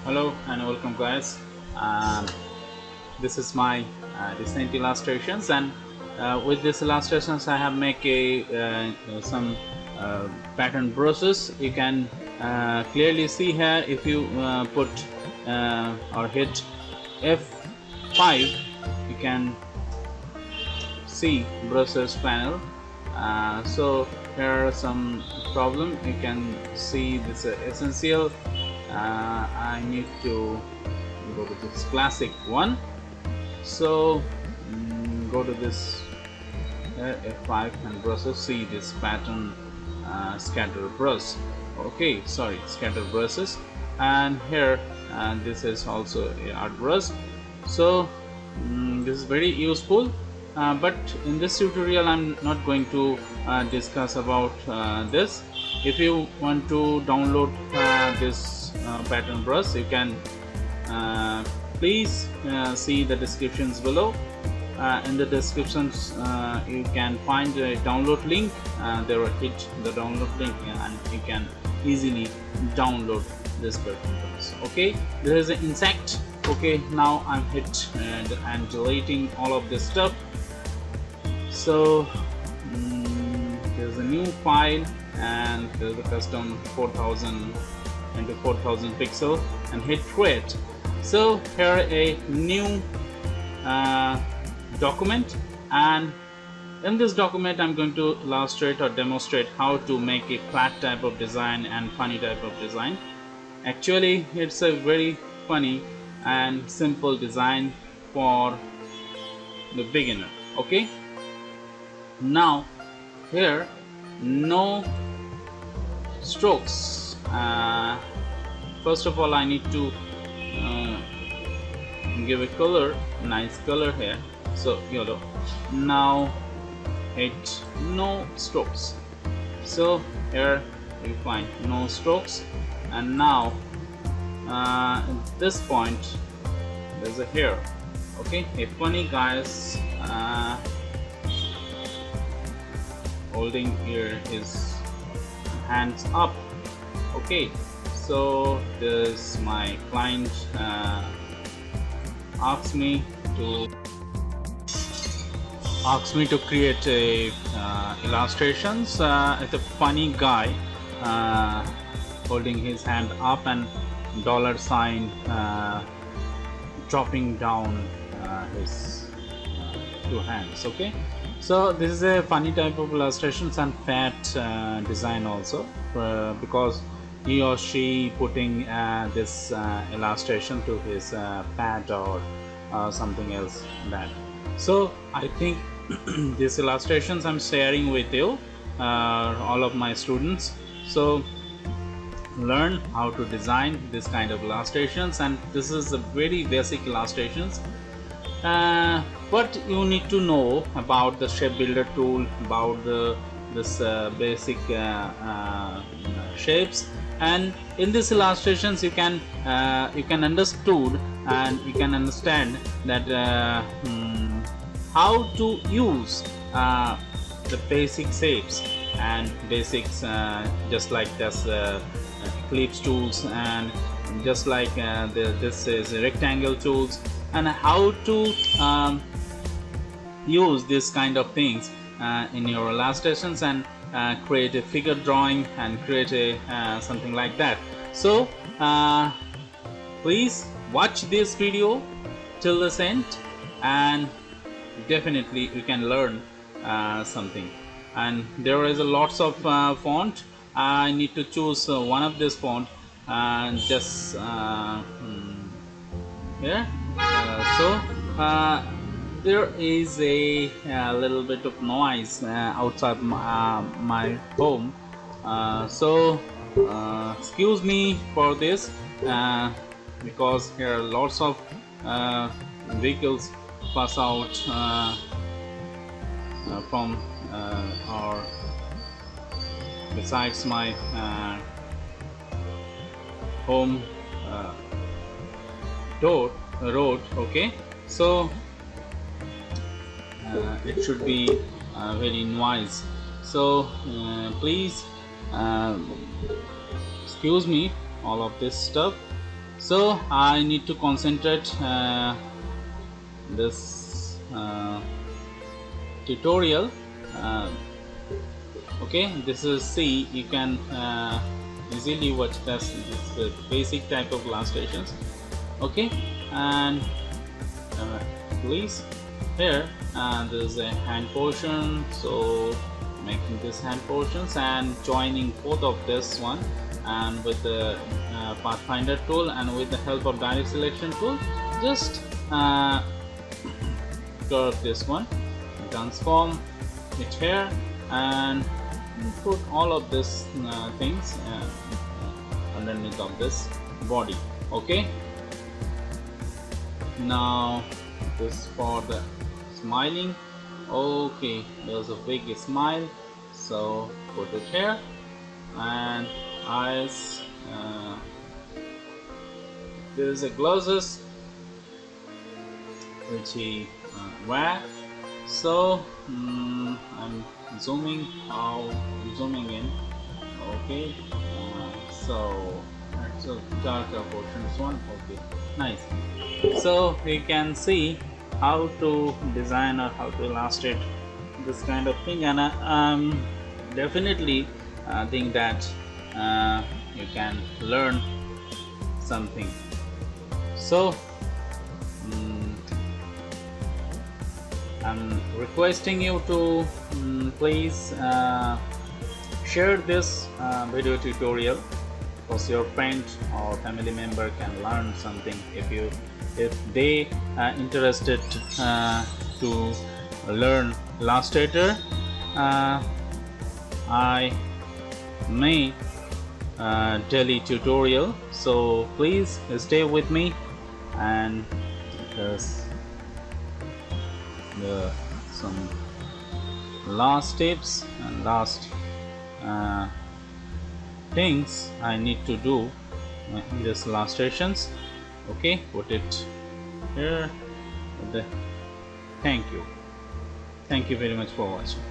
Hello and welcome, guys. Um, this is my recent illustrations, and with these illustrations I have make some pattern brushes. You can clearly see here if you put or hit F5, you can see brushes panel. So here are some problem. You can see this essential. I need to go to this classic one, so go to this F5 and brushes. See this pattern scatter brush. Okay, sorry, scatter brushes, and here this is also a art brush. So this is very useful, but in this tutorial I'm not going to discuss about this. If you want to download this pattern brush, you can please see the descriptions below. In the descriptions you can find a download link. There will hit the download link and you can easily download this pattern brush. Okay, there is an insect. Okay, now I'm hit and deleting all of this stuff. So there's a new file and there's a custom 4000 into 4000 pixel and hit create. So here a new document, and in this document I'm going to illustrate or demonstrate how to make a flat type of design and funny type of design. Actually it's a very funny and simple design for the beginner. Okay, now here no strokes. First of all I need to give a color, nice color here, so yellow. Now hit no strokes. So here you find no strokes, and now at this point there's a hair. Okay, a funny guy's holding here his hands up. Okay, so this my client asks me to create a illustrations with a funny guy holding his hand up and dollar sign dropping down his two hands. Okay, so this is a funny type of illustrations and fat design also, because he or she putting this illustration to his pad or something else that. So I think these illustrations I'm sharing with you, all of my students. So learn how to design this kind of illustrations, and this is a very basic illustrations. But you need to know about the shape builder tool, about this basic shapes, and in these illustrations you can understood and you can understand that how to use the basic shapes and basics, just like this ellipse tools, and just like this is rectangle tools, and how to use this kind of things in your illustrations and create a figure drawing and create a something like that. So please watch this video till the end, and definitely you can learn something. And there is a lots of font. I need to choose one of this font and just here. So there is a little bit of noise outside my home, so excuse me for this, because here are lots of vehicles pass out from or besides my home road. Okay, so it should be very noise. So please excuse me all of this stuff. So I need to concentrate this tutorial. Okay, this is C. You can easily watch this. It's the basic type of illustrations. Okay, and please here there is a hand portion, so making this hand portions and joining both of this one, and with the pathfinder tool and with the help of direct selection tool, just curve this one, transform it here, and put all of this things underneath of this body. Okay, now this for the smiling. Okay, there's a big smile, so put it here, and eyes, there's a glasses which he wear. So I'm zooming in. Okay, so that's a darker portion, this one. Okay, nice. So we can see how to design or how to illustrate this kind of thing, and I definitely think that you can learn something. So I'm requesting you to please share this video tutorial, because your friend or family member can learn something. If they are interested to learn Illustrator, I may daily tutorial, so please stay with me, and there's some last tips and last things I need to do in this illustrations. Okay, put it here. Thank you very much for watching.